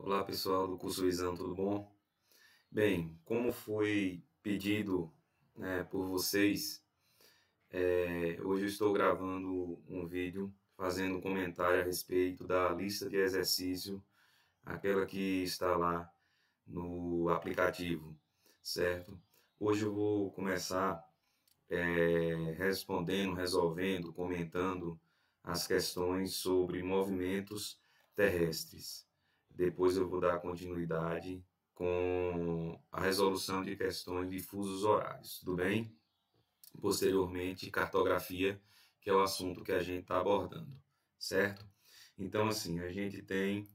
Olá pessoal do curso Visão, tudo bom? Bem, como foi pedido, por vocês, hoje eu estou gravando um vídeo fazendo um comentário a respeito da lista de exercício, aquela que está lá no aplicativo, certo? Hoje eu vou começar resolvendo, comentando as questões sobre movimentos terrestres. Depois eu vou dar continuidade com a resolução de questões de fusos horários, tudo bem? Posteriormente, cartografia, que é o assunto que a gente está abordando, certo? Então, assim, a gente tem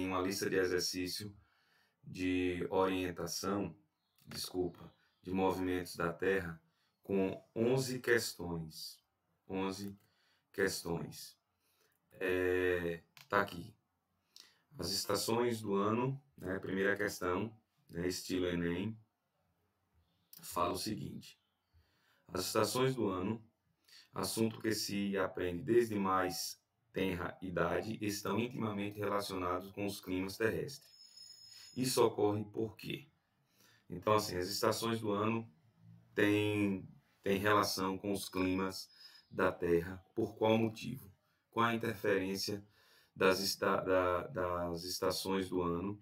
uma lista de exercício de orientação, de movimentos da Terra, com 11 questões. 11 questões. Tá aqui. As estações do ano, primeira questão, estilo Enem, fala o seguinte: as estações do ano, assunto que se aprende desde mais tenra idade, estão intimamente relacionados com os climas terrestres. Isso ocorre por quê? Então, assim, as estações do ano têm relação com os climas da Terra. Por qual motivo? Qual a interferência das estações do ano,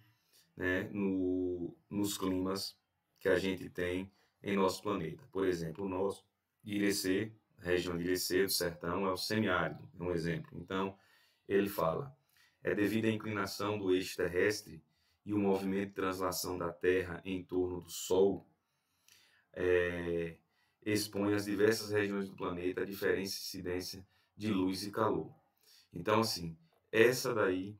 nos climas que a gente tem em nosso planeta? Por exemplo, o nosso Irecê, a região de Irecê, do sertão, é o semiárido, é um exemplo. Então, ele fala, é devido à inclinação do eixo terrestre e o movimento de translação da Terra em torno do Sol, expõe as diversas regiões do planeta a diferente incidência de luz e calor. Então, assim, essa daí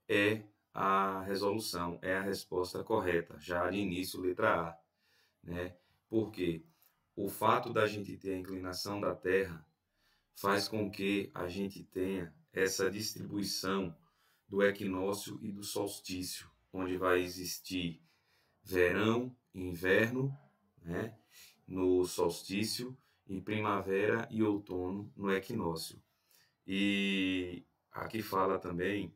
é a resolução, é a resposta correta, já de início, letra A, né? Porque o fato da gente ter a inclinação da Terra faz com que a gente tenha essa distribuição do equinócio e do solstício, onde vai existir verão e inverno, no solstício, e primavera e outono no equinócio. E aqui fala também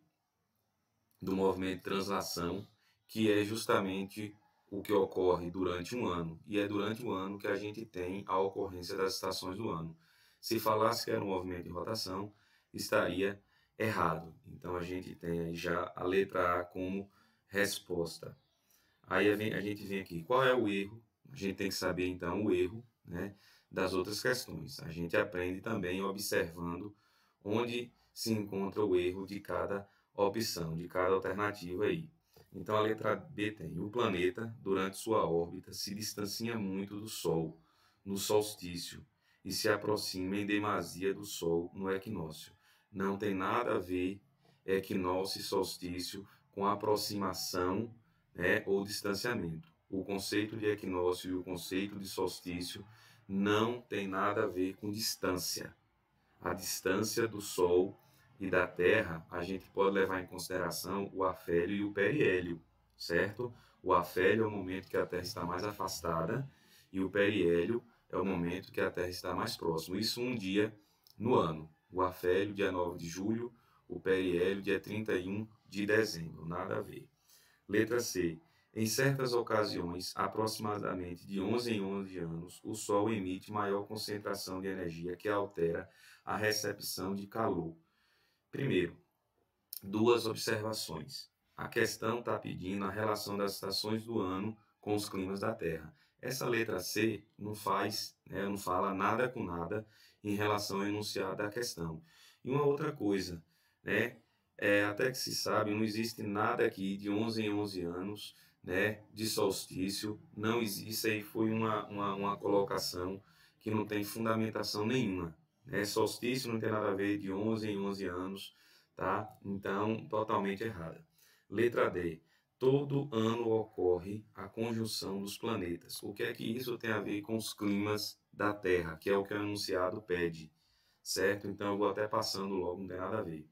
do movimento de translação, que é justamente o que ocorre durante um ano. E é durante o ano que a gente tem a ocorrência das estações do ano. Se falasse que era um movimento de rotação, estaria errado. Então a gente tem aí já a letra A como resposta. Aí a gente vem aqui, qual é o erro? A gente tem que saber então o erro, das outras questões. A gente aprende também observando onde se encontra o erro de cada opção, de cada alternativa aí. Então a letra B tem: o planeta, durante sua órbita, se distancia muito do Sol no solstício e se aproxima em demasia do Sol no equinócio. Não tem nada a ver equinócio e solstício com aproximação, ou distanciamento. O conceito de equinócio e o conceito de solstício não tem nada a ver com distância. A distância do Sol e da Terra, a gente pode levar em consideração o afélio e o periélio, certo? O afélio é o momento que a Terra está mais afastada e o periélio é o momento que a Terra está mais próxima. Isso um dia no ano. O afélio, dia 9 de julho, o periélio, dia 31 de dezembro. Nada a ver. Letra C. Em certas ocasiões, aproximadamente de 11 em 11 anos, o Sol emite maior concentração de energia que altera a recepção de calor. Primeiro, duas observações. A questão está pedindo a relação das estações do ano com os climas da Terra. Essa letra C não fala nada com nada em relação ao enunciado da questão. E uma outra coisa, até que se sabe, não existe nada aqui de 11 em 11 anos, de solstício. Não existe, isso aí foi uma colocação que não tem fundamentação nenhuma. Solstício não tem nada a ver de 11 em 11 anos, tá? Então, totalmente errada. Letra D. Todo ano ocorre a conjunção dos planetas. O que é que isso tem a ver com os climas da Terra, que é o que o enunciado pede, certo? Então, eu vou até passando logo, não tem nada a ver.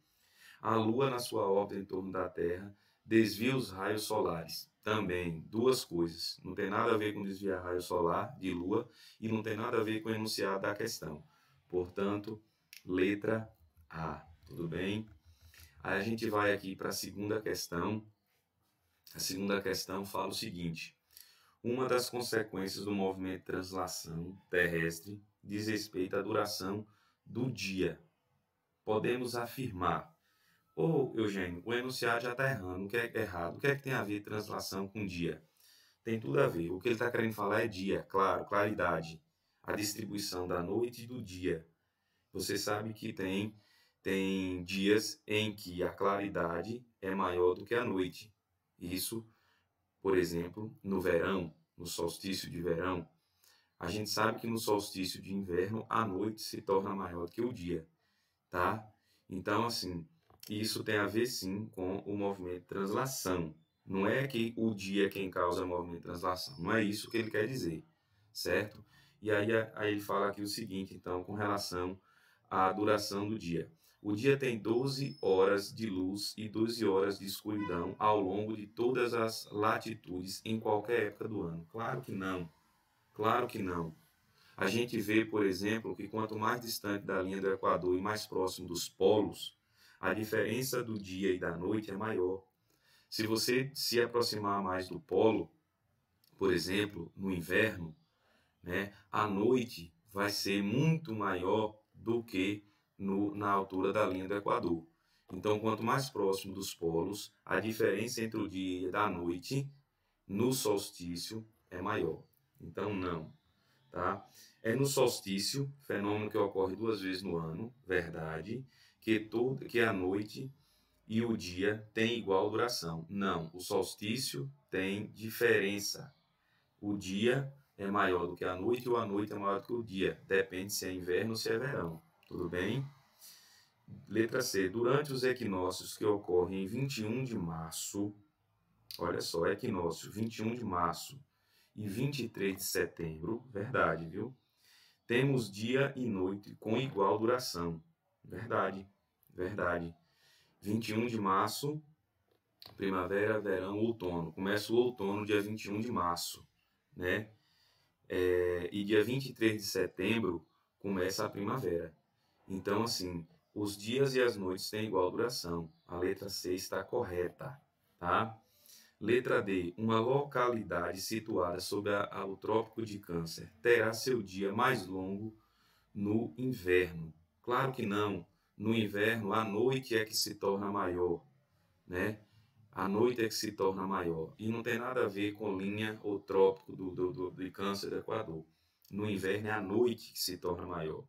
A Lua, na sua órbita em torno da Terra, desvia os raios solares. Também, duas coisas. Não tem nada a ver com desviar raio solar de Lua e não tem nada a ver com o enunciado da questão. Portanto, Letra A, tudo bem? Aí a gente vai aqui para a segunda questão. A segunda questão fala o seguinte: uma das consequências do movimento de translação terrestre diz respeito à duração do dia. Podemos afirmar: ô Eugênio, o enunciado já está errando, o que é errado? O que é que tem a ver translação com dia? Tem tudo a ver. O que ele está querendo falar é dia, claro, claridade. A distribuição da noite e do dia. Você sabe que tem dias em que a claridade é maior do que a noite. Isso, por exemplo, no verão, no solstício de verão, a gente sabe que no solstício de inverno a noite se torna maior do que o dia, tá? Então, assim, isso tem a ver sim com o movimento de translação. Não é que o dia é quem causa o movimento de translação, não é isso que ele quer dizer, certo? E aí ele fala aqui o seguinte, então, com relação à duração do dia. O dia tem 12 horas de luz e 12 horas de escuridão ao longo de todas as latitudes em qualquer época do ano. Claro que não. Claro que não. A gente vê, por exemplo, que quanto mais distante da linha do Equador e mais próximo dos polos, a diferença do dia e da noite é maior. Se você se aproximar mais do polo, por exemplo, no inverno, né, a noite vai ser muito maior do que na altura da linha do Equador. Então, quanto mais próximo dos polos, a diferença entre o dia e da noite no solstício é maior. Então, não. Tá? É no solstício, fenômeno que ocorre 2 vezes no ano, verdade, que a noite e o dia têm igual duração. Não, o solstício tem diferença. O dia é maior do que a noite ou a noite é maior do que o dia. Depende se é inverno ou se é verão. Tudo bem? Letra C. Durante os equinócios que ocorrem em 21 de março, olha só, equinócio 21 de março e 23 de setembro, verdade, viu? Temos dia e noite com igual duração. Verdade, verdade. 21 de março, primavera, verão, outono. Começa o outono dia 21 de março, né? E dia 23 de setembro começa a primavera. Então, assim, os dias e as noites têm igual duração. A letra C está correta, tá? Letra D. Uma localidade situada sob o Trópico de Câncer terá seu dia mais longo no inverno. Claro que não. No inverno, a noite é que se torna maior, né? A noite é que se torna maior. E não tem nada a ver com linha ou trópico de Câncer do Equador. No inverno é a noite que se torna maior.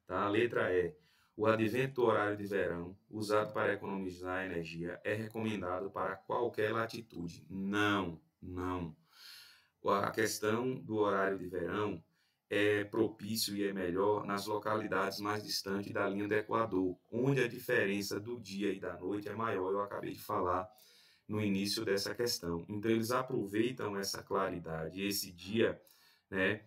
Tá? A letra E. O advento do horário de verão, usado para economizar energia, é recomendado para qualquer latitude. Não, não. A questão do horário de verão é propício e é melhor nas localidades mais distantes da linha do Equador, onde a diferença do dia e da noite é maior. Eu acabei de falar no início dessa questão. Então, eles aproveitam essa claridade, esse dia, né,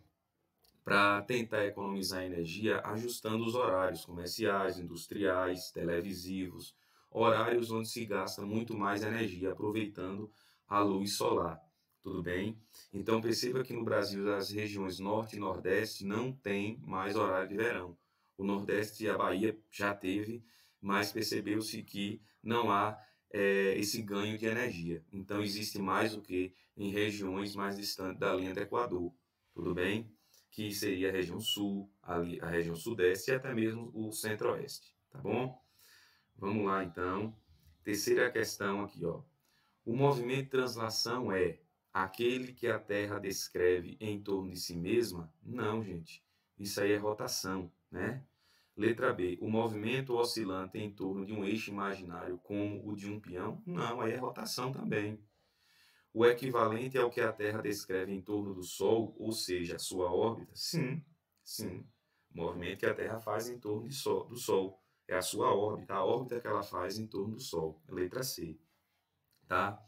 para tentar economizar energia, ajustando os horários comerciais, industriais, televisivos, horários onde se gasta muito mais energia, aproveitando a luz solar. Tudo bem? Então perceba que no Brasil as regiões Norte e Nordeste não tem mais horário de verão. O Nordeste e a Bahia já teve, mas percebeu-se que não há esse ganho de energia. Então existe mais do que em regiões mais distantes da linha do Equador. Tudo bem? Que seria a região sul, a região sudeste e até mesmo o centro-oeste. Tá bom? Vamos lá então. Terceira questão aqui, ó. O movimento de translação é aquele que a Terra descreve em torno de si mesma? Não, gente. Isso aí é rotação, né? Letra B. O movimento oscilante em torno de um eixo imaginário como o de um peão? Não, aí é rotação também. O equivalente ao que a Terra descreve em torno do Sol, ou seja, a sua órbita? Sim, sim. O movimento que a Terra faz em torno do Sol. É a sua órbita, a órbita que ela faz em torno do Sol. Letra C. Tá?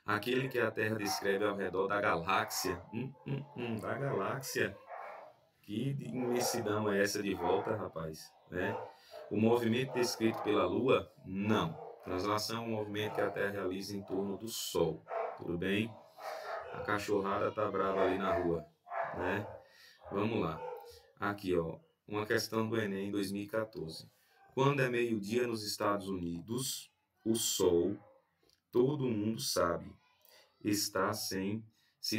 Aquele que a Terra descreve ao redor da galáxia. Da galáxia. Que imensidão é essa de volta, rapaz? Né? O movimento descrito pela Lua? Não. Translação é um movimento que a Terra realiza em torno do Sol. Tudo bem? A cachorrada tá brava ali na rua, né? Vamos lá. Aqui, ó. uma questão do Enem 2014. Quando é meio-dia nos Estados Unidos, o Sol, todo mundo sabe, está se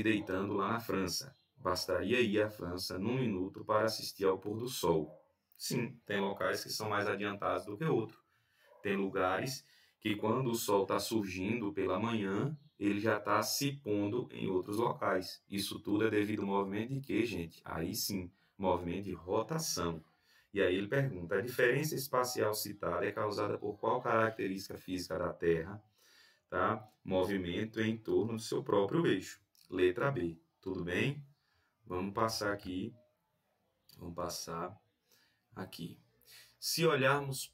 deitando lá na França. Bastaria ir à França num minuto para assistir ao pôr do sol. Sim, tem locais que são mais adiantados do que outros. Tem lugares que quando o sol está surgindo pela manhã, ele já está se pondo em outros locais. Isso tudo é devido ao movimento de quê, gente? Aí sim, movimento de rotação. E aí ele pergunta, a diferença espacial citada é causada por qual característica física da Terra? Tá? Movimento em torno do seu próprio eixo. Letra B. Tudo bem? Vamos passar aqui. Vamos passar aqui. Se olharmos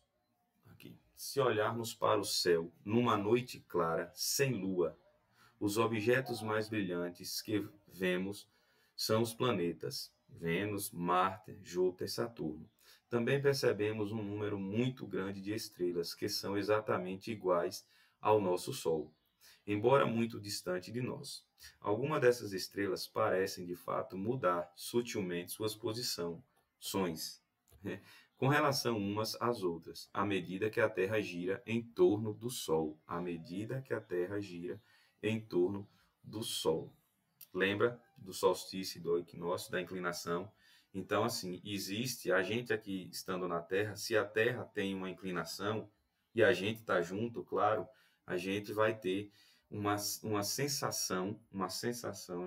para o céu numa noite clara, sem lua, os objetos mais brilhantes que vemos são os planetas: Vênus, Marte, Júpiter e Saturno. Também percebemos um número muito grande de estrelas que são exatamente iguais ao nosso Sol, embora muito distante de nós. Algumas dessas estrelas parecem, de fato, mudar sutilmente suas posições, né, com relação umas às outras, à medida que a Terra gira em torno do Sol. À medida que a Terra gira em torno do Sol. Lembra do solstício, do equinócio, da inclinação? Então, assim, existe, a gente aqui estando na Terra, se a Terra tem uma inclinação e a gente está junto, claro, a gente vai ter uma sensação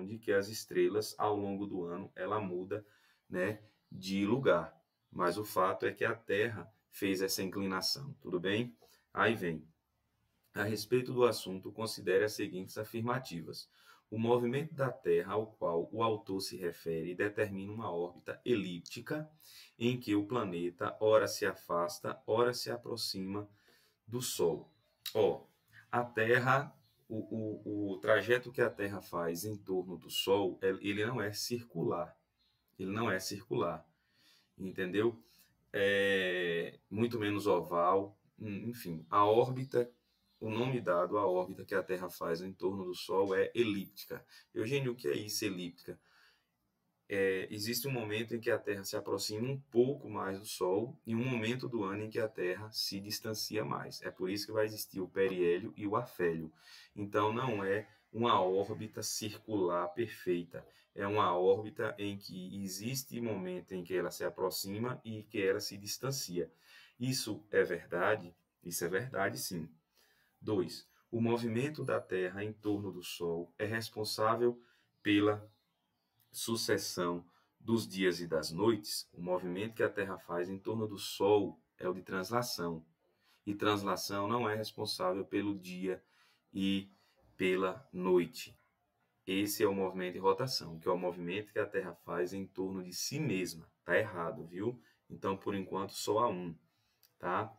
de que as estrelas, ao longo do ano, ela muda, né, de lugar. Mas o fato é que a Terra fez essa inclinação, tudo bem? Aí vem. A respeito do assunto, considere as seguintes afirmativas. O movimento da Terra ao qual o autor se refere determina uma órbita elíptica em que o planeta ora se afasta, ora se aproxima do Sol. A Terra, o trajeto que a Terra faz em torno do Sol, ele não é circular. Ele não é circular, entendeu? Muito menos oval, enfim, a órbita, o nome dado à órbita que a Terra faz em torno do Sol é elíptica. Eugênio, o que é isso, elíptica? Existe um momento em que a Terra se aproxima um pouco mais do Sol e um momento do ano em que a Terra se distancia mais. É por isso que vai existir o periélio e o afélio. Então, não é uma órbita circular perfeita. É uma órbita em que existe momento em que ela se aproxima e que ela se distancia. Isso é verdade? Isso é verdade, sim. 2. O movimento da Terra em torno do Sol é responsável pela sucessão dos dias e das noites. O movimento que a Terra faz em torno do Sol é o de translação. E translação não é responsável pelo dia e pela noite. Esse é o movimento de rotação, que é o movimento que a Terra faz em torno de si mesma. Tá errado, viu? Então, por enquanto, só há um, tá?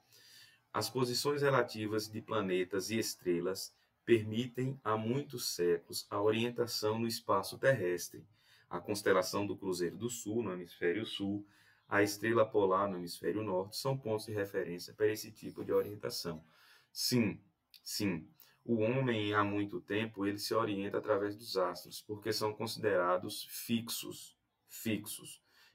As posições relativas de planetas e estrelas permitem há muitos séculos a orientação no espaço terrestre. A constelação do Cruzeiro do Sul, no hemisfério sul, a estrela polar no hemisfério norte, são pontos de referência para esse tipo de orientação. Sim, sim, o homem há muito tempo ele se orienta através dos astros, porque são considerados fixos.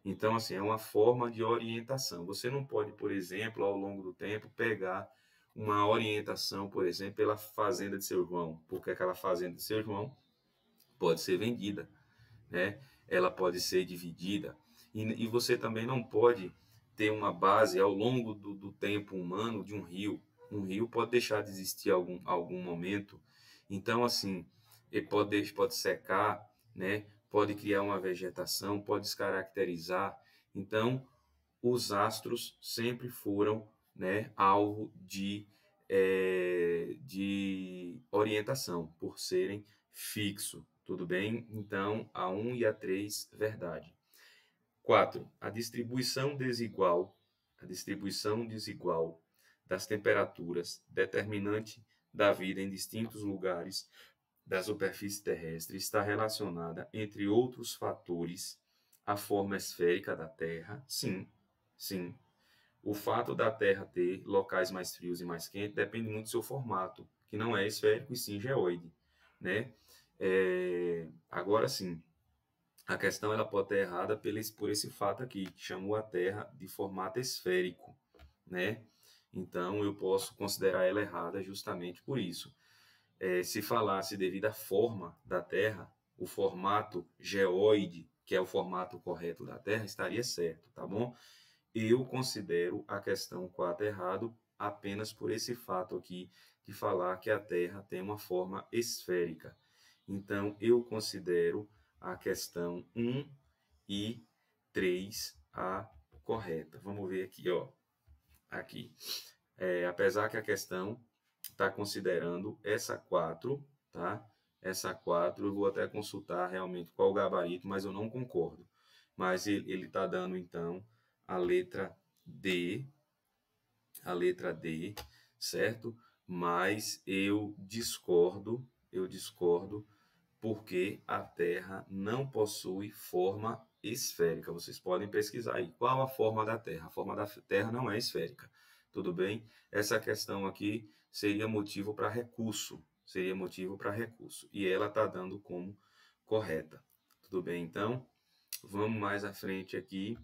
Então, assim, é uma forma de orientação. Você não pode, por exemplo, ao longo do tempo, pegar uma orientação, por exemplo, pela fazenda de seu João, porque aquela fazenda de seu João pode ser vendida, né? Ela pode ser dividida. E você também não pode ter uma base ao longo do tempo humano de um rio. Um rio pode deixar de existir algum momento. Então, assim, ele pode secar, né? Pode criar uma vegetação, pode descaracterizar. Então, os astros sempre foram, né, alvo de orientação, por serem fixos. Tudo bem? Então, a 1 e a 3, verdade. 4. A distribuição desigual das temperaturas, determinante da vida em distintos lugares da superfície terrestre, está relacionada, entre outros fatores, à forma esférica da Terra. Sim, sim. O fato da Terra ter locais mais frios e mais quentes depende muito do seu formato, que não é esférico e sim geoide, né? Agora sim, A questão ela pode estar errada por esse fato aqui, que chamou a Terra de formato esférico, né? Então eu posso considerar ela errada justamente por isso. Se falasse devido à forma da Terra, o formato geóide, que é o formato correto da Terra, estaria certo, tá bom? Eu considero a questão 4 errado apenas por esse fato aqui de falar que a Terra tem uma forma esférica. Então, eu considero a questão 1 e 3 a correta. Vamos ver aqui, ó. Aqui. Apesar que a questão está considerando essa 4, tá? Essa 4, eu vou até consultar realmente qual o gabarito, mas eu não concordo. Mas ele está dando, então, a letra D, certo? Mas eu discordo, porque a Terra não possui forma esférica. Vocês podem pesquisar aí. Qual a forma da Terra? A forma da Terra não é esférica. Tudo bem? Essa questão aqui seria motivo para recurso. E ela está dando como correta. Tudo bem, então? Vamos mais à frente aqui.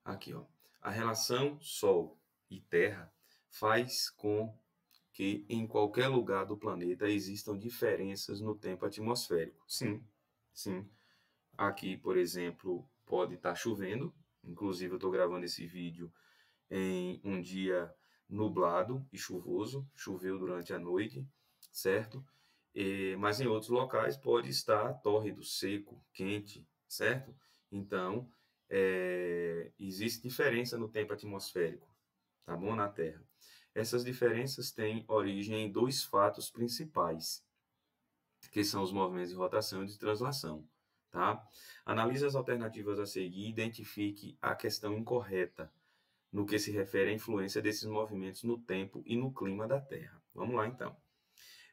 Aqui, ó. A relação Sol e Terra faz com que em qualquer lugar do planeta existam diferenças no tempo atmosférico. Sim, sim. Aqui, por exemplo, pode estar chovendo. Inclusive, eu estou gravando esse vídeo em um dia nublado e chuvoso. Choveu durante a noite, certo? Mas em outros locais pode estar tórrido, seco, quente, certo? Então, existe diferença no tempo atmosférico, tá bom? Na Terra. Essas diferenças têm origem em dois fatos principais, que são os movimentos de rotação e de translação, tá? Analise as alternativas a seguir e identifique a questão incorreta no que se refere à influência desses movimentos no tempo e no clima da Terra. Vamos lá, então.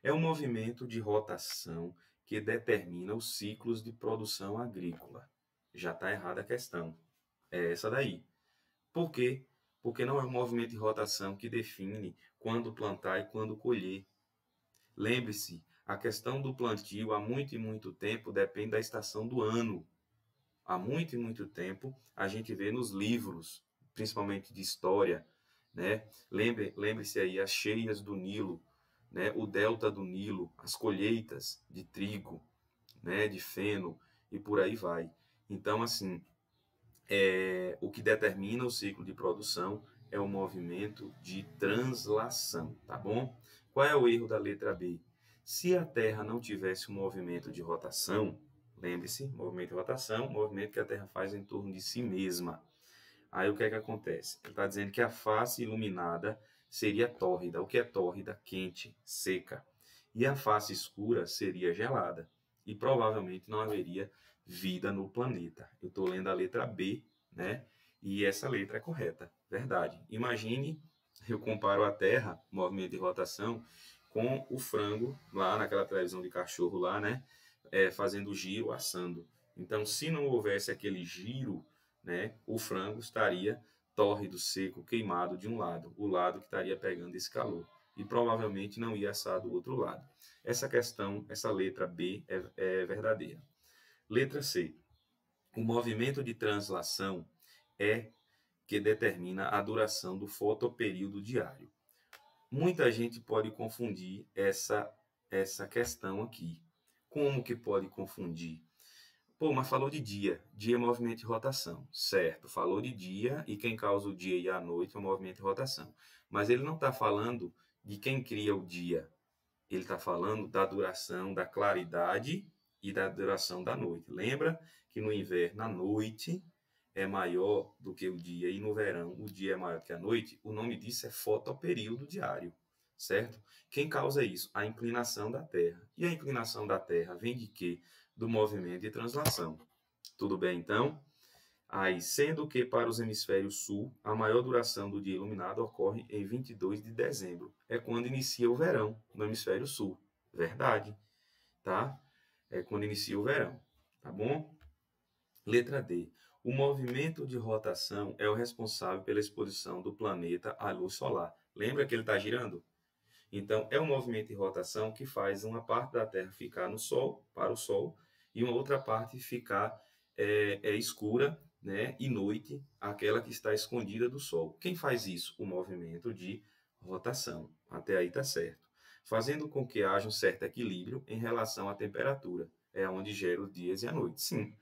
É um movimento de rotação que determina os ciclos de produção agrícola. Já está errada a questão. É essa daí. Por quê? Porque não é um movimento de rotação que define quando plantar e quando colher. Lembre-se, a questão do plantio há muito e muito tempo depende da estação do ano. Há muito e muito tempo a gente vê nos livros, principalmente de história, né? Lembre-se aí as cheias do Nilo, né? O delta do Nilo, as colheitas de trigo, né? De feno e por aí vai. Então, assim, o que determina o ciclo de produção é o movimento de translação, tá bom? Qual é o erro da letra B? Se a Terra não tivesse um movimento de rotação, lembre-se, movimento de rotação, movimento que a Terra faz em torno de si mesma. Aí o que é que acontece? Ele está dizendo que a face iluminada seria tórrida. O que é tórrida? Quente, seca. E a face escura seria gelada. E provavelmente não haveria vida no planeta. Eu estou lendo a letra B, né? E essa letra é correta. Verdade. Imagine, eu comparo a Terra, movimento de rotação, com o frango lá naquela televisão de cachorro lá, né? Fazendo giro, assando. Então, se não houvesse aquele giro, né, o frango estaria tórrido, seco, queimado de um lado, o lado que estaria pegando esse calor, e provavelmente não ia assar do outro lado. Essa questão, essa letra B é verdadeira. Letra C. O movimento de translação é que determina a duração do fotoperíodo diário. Muita gente pode confundir essa questão aqui. Como que pode confundir? Pô, mas falou de dia. Dia é movimento de rotação. Certo, falou de dia e quem causa o dia e a noite é o movimento de rotação. Mas ele não está falando de quem cria o dia. Ele está falando da duração, da claridade e da duração da noite. Lembra que no inverno a noite é maior do que o dia e no verão o dia é maior que a noite? O nome disso é fotoperíodo diário, certo? Quem causa isso? A inclinação da Terra. E a inclinação da Terra vem de quê? Do movimento de translação. Tudo bem, então? Aí, sendo que para os hemisférios sul, a maior duração do dia iluminado ocorre em 22 de dezembro. É quando inicia o verão no hemisfério sul. Verdade, tá? É quando inicia o verão, tá bom? Letra D. O movimento de rotação é o responsável pela exposição do planeta à luz solar. Lembra que ele está girando? Então, é um movimento de rotação que faz uma parte da Terra ficar no Sol, para o Sol, e uma outra parte ficar escura, né, e noite, aquela que está escondida do Sol. Quem faz isso? O movimento de rotação. Até aí está certo. Fazendo com que haja um certo equilíbrio em relação à temperatura. É onde gera os dias e a noite. Sim.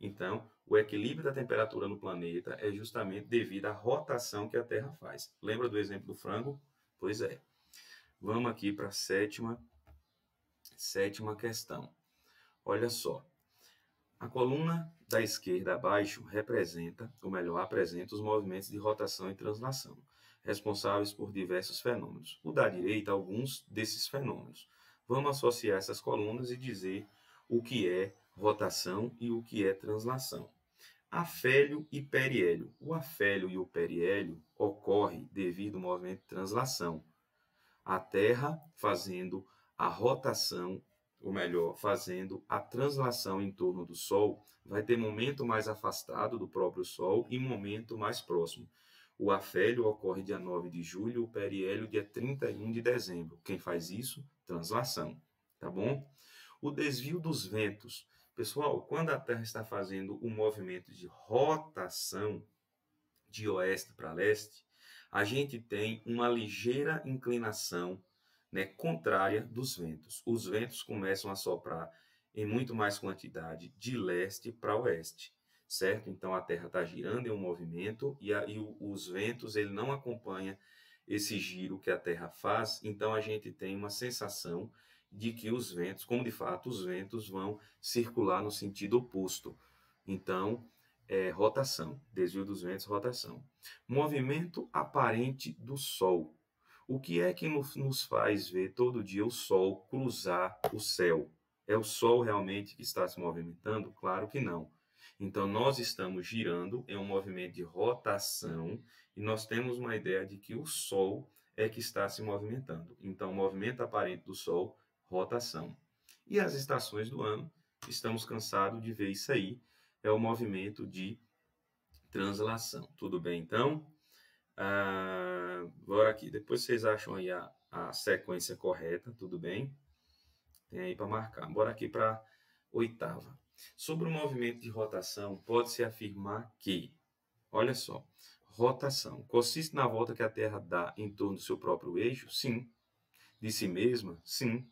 Então, o equilíbrio da temperatura no planeta é justamente devido à rotação que a Terra faz. Lembra do exemplo do frango? Pois é. Vamos aqui para a sétima questão. Olha só. A coluna da esquerda abaixo representa, ou melhor, apresenta os movimentos de rotação e translação, responsáveis por diversos fenômenos. O da direita, alguns desses fenômenos. Vamos associar essas colunas e dizer o que é rotação e o que é translação. Afélio e periélio. O afélio e o periélio ocorre devido ao movimento de translação. A Terra fazendo a rotação, ou melhor, fazendo a translação em torno do Sol, vai ter momento mais afastado do próprio Sol e momento mais próximo. O afélio ocorre dia 9 de julho, o periélio dia 31 de dezembro. Quem faz isso? Translação. Tá bom? O desvio dos ventos. Pessoal, quando a Terra está fazendo um movimento de rotação de oeste para leste, a gente tem uma ligeira inclinação, né, contrária dos ventos. Os ventos começam a soprar em muito mais quantidade de leste para oeste, certo? Então a Terra está girando em um movimento e os ventos ele não acompanha esse giro que a Terra faz, então a gente tem uma sensação de que os ventos, como de fato os ventos vão circular no sentido oposto. Então, rotação, desvio dos ventos, rotação. Movimento aparente do Sol. O que é que nos faz ver todo dia o Sol cruzar o céu? É o Sol realmente que está se movimentando? Claro que não. Então, nós estamos girando em um movimento de rotação e nós temos uma ideia de que o Sol é que está se movimentando. Então, movimento aparente do Sol, rotação. E as estações do ano, estamos cansados de ver isso aí, é o movimento de translação. Tudo bem, então? Bora aqui. Depois vocês acham aí a sequência correta, tudo bem? Tem aí para marcar. Bora aqui para a oitava. Sobre o movimento de rotação, pode-se afirmar que, olha só, rotação consiste na volta que a Terra dá em torno do seu próprio eixo? Sim. De si mesma? Sim.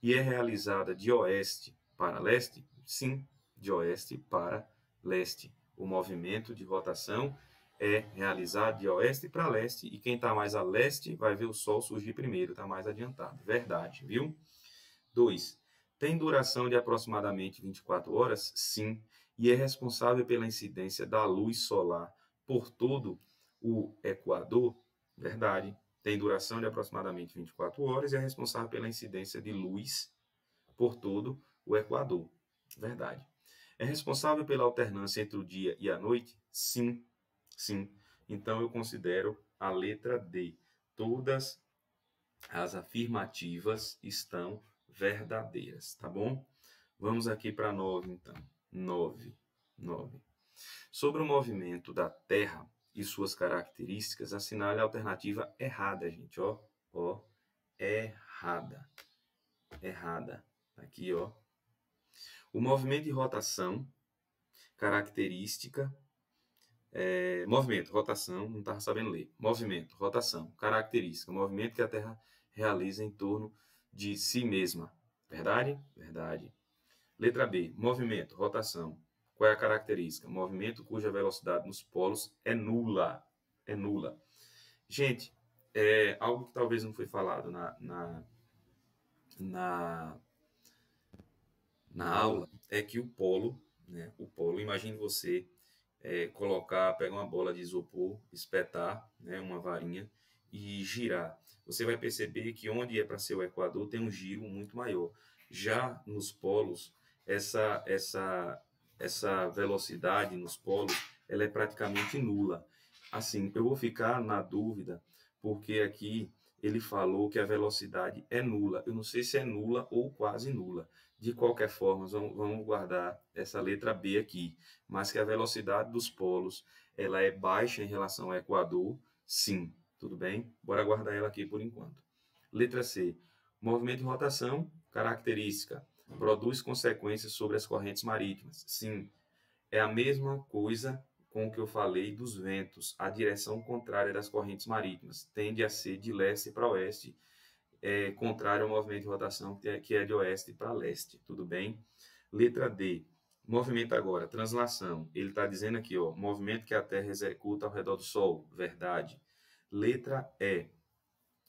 E é realizada de oeste para leste? Sim. De oeste para leste. O movimento de rotação é realizado de oeste para leste, e quem está mais a leste vai ver o Sol surgir primeiro, está mais adiantado. Verdade, viu? 2. Tem duração de aproximadamente 24 horas? Sim. E é responsável pela incidência da luz solar por todo o Equador? Verdade. Tem duração de aproximadamente 24 horas e é responsável pela incidência de luz por todo o Equador. Verdade. É responsável pela alternância entre o dia e a noite? Sim. Sim. Então, eu considero a letra D. Todas as afirmativas estão verdadeiras, tá bom? Vamos aqui para 9, então. 9. Sobre o movimento da Terra e suas características, assinale a alternativa errada, gente, ó. Ó, errada. Errada. Aqui, ó. O movimento de rotação, característica, movimento, rotação, não estava sabendo ler. Movimento, rotação, característica, movimento que a Terra realiza em torno de si mesma. Verdade? Verdade. Letra B, movimento, rotação. Qual é a característica? Movimento cuja velocidade nos polos é nula. É nula. Gente, algo que talvez não foi falado na aula é que o polo, né? O polo, imagine você pegar uma bola de isopor, espetar, né, uma varinha e girar. Você vai perceber que onde é para ser o Equador tem um giro muito maior. Já nos polos, essa velocidade nos polos, ela é praticamente nula. Assim, eu vou ficar na dúvida, porque aqui ele falou que a velocidade é nula. Eu não sei se é nula ou quase nula. De qualquer forma, vamos guardar essa letra B aqui. Mas que a velocidade dos polos ela é baixa em relação ao Equador, sim. Tudo bem? Bora guardar ela aqui por enquanto. Letra C. Movimento de rotação, característica. produz consequências sobre as correntes marítimas. Sim, é a mesma coisa com o que eu falei dos ventos. A direção contrária das correntes marítimas tende a ser de leste para oeste, contrário ao movimento de rotação, que é de oeste para leste. Tudo bem? Letra D. Movimento agora, translação. Ele está dizendo aqui, ó, movimento que a Terra executa ao redor do Sol. Verdade. Letra E.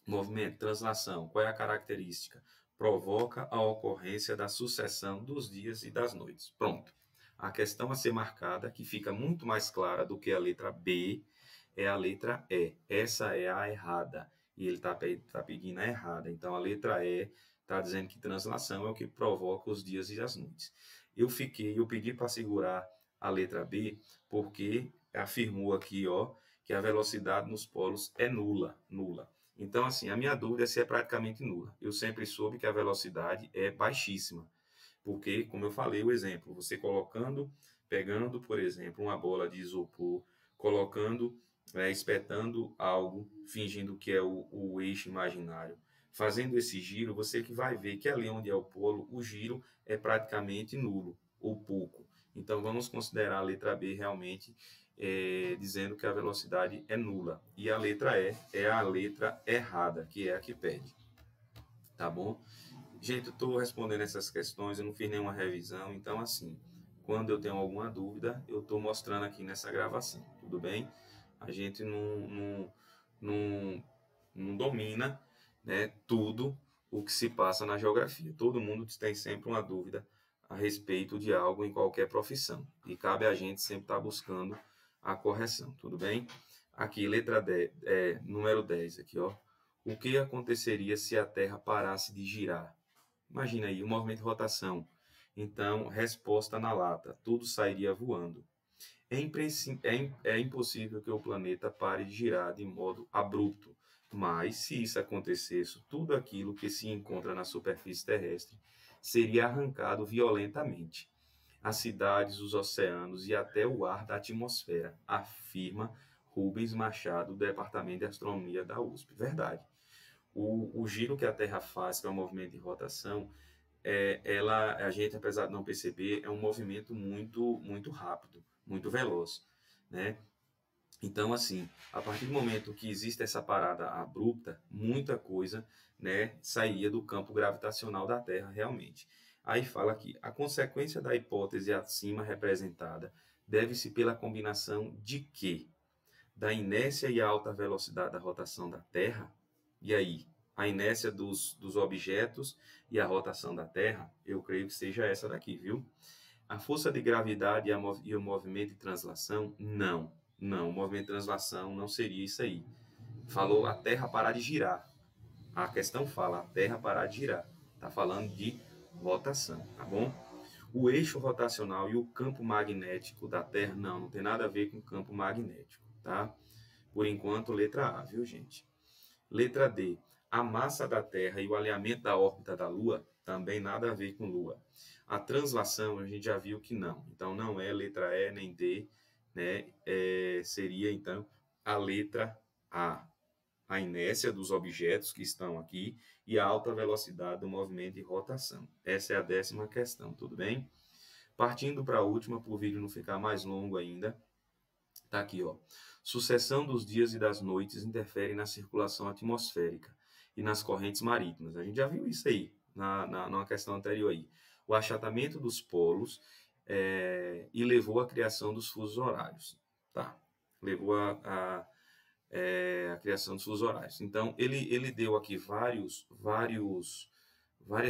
Movimento, translação. Qual é a característica? Provoca a ocorrência da sucessão dos dias e das noites. Pronto. A questão a ser marcada, que fica muito mais clara do que a letra B, é a letra E. Essa é a errada. E ele está pedindo a errada. Então, a letra E está dizendo que translação é o que provoca os dias e as noites. Eu pedi para segurar a letra B, porque afirmou aqui, ó, que a velocidade nos polos é nula. Então, assim, a minha dúvida é se é praticamente nula. Eu sempre soube que a velocidade é baixíssima, porque, como eu falei, o exemplo, você pegando, por exemplo, uma bola de isopor, espetando algo, fingindo que é o eixo imaginário, fazendo esse giro, você que vai ver que ali onde é o polo, o giro é praticamente nulo, ou pouco. Então, vamos considerar a letra B realmente dizendo que a velocidade é nula. E a letra E é a letra errada, que é a que pede. Tá bom? Gente, eu estou respondendo essas questões, eu não fiz nenhuma revisão, então assim, quando eu tenho alguma dúvida, eu estou mostrando aqui nessa gravação, tudo bem? A gente não domina, né, tudo o que se passa na geografia. Todo mundo tem sempre uma dúvida a respeito de algo em qualquer profissão. E cabe a gente sempre estar buscando a correção, tudo bem? Aqui, letra 10, número 10, aqui, ó. O que aconteceria se a Terra parasse de girar? Imagina aí, o movimento de rotação. Então, resposta na lata, tudo sairia voando. É impossível que o planeta pare de girar de modo abrupto, mas se isso acontecesse, tudo aquilo que se encontra na superfície terrestre seria arrancado violentamente. As cidades, os oceanos e até o ar da atmosfera, afirma Rubens Machado, do Departamento de Astronomia da USP. Verdade. O giro que a Terra faz, que é o movimento de rotação, a gente, apesar de não perceber, é um movimento muito rápido, muito veloz, né? Então, assim, a partir do momento que existe essa parada abrupta, muita coisa, né, sairia do campo gravitacional da Terra realmente. Aí fala aqui, a consequência da hipótese acima representada deve-se pela combinação de quê? Da inércia e alta velocidade da rotação da Terra. E aí, a inércia dos objetos e a rotação da Terra, eu creio que seja essa daqui, viu? A força de gravidade e o movimento de translação, não. Não, o movimento de translação não seria isso aí. Falou a Terra parar de girar. A questão fala a Terra parar de girar. Está falando de rotação, tá bom? O eixo rotacional e o campo magnético da Terra, não tem nada a ver com o campo magnético, tá? Por enquanto, letra A, viu, gente? Letra D. A massa da Terra e o alinhamento da órbita da Lua, também nada a ver com Lua. A translação, a gente já viu que não. Então, não é letra E nem D, né? Seria, então, a letra A. A inércia dos objetos que estão aqui e a alta velocidade do movimento de rotação. Essa é a 10ª questão, tudo bem? Partindo para a última, para o vídeo não ficar mais longo ainda, tá aqui, ó. Sucessão dos dias e das noites interfere na circulação atmosférica e nas correntes marítimas. A gente já viu isso aí numa questão anterior aí. O achatamento dos polos e levou à criação dos fusos horários, tá? Levou a criação dos fusos horários. Então, ele deu aqui várias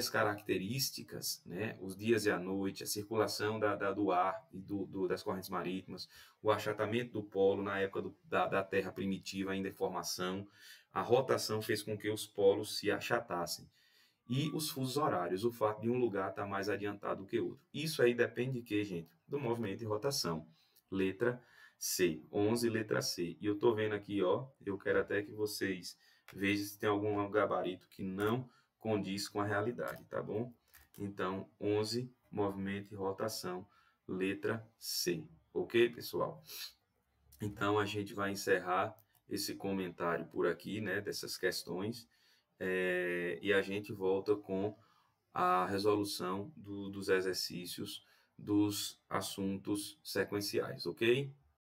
características, né? Os dias e a noite, a circulação do ar e das correntes marítimas, o achatamento do polo na época da Terra primitiva, ainda em formação, a rotação fez com que os polos se achatassem. E os fusos horários, o fato de um lugar estar mais adiantado do que outro. Isso aí depende de quê, gente? Do movimento de rotação. Letra C, 11, letra C. E eu estou vendo aqui, ó, eu quero até que vocês vejam se tem algum gabarito que não condiz com a realidade, tá bom? Então, 11, movimento e rotação, letra C. Ok, pessoal? Então, a gente vai encerrar esse comentário por aqui, né, dessas questões, e a gente volta com a resolução dos exercícios dos assuntos sequenciais, ok?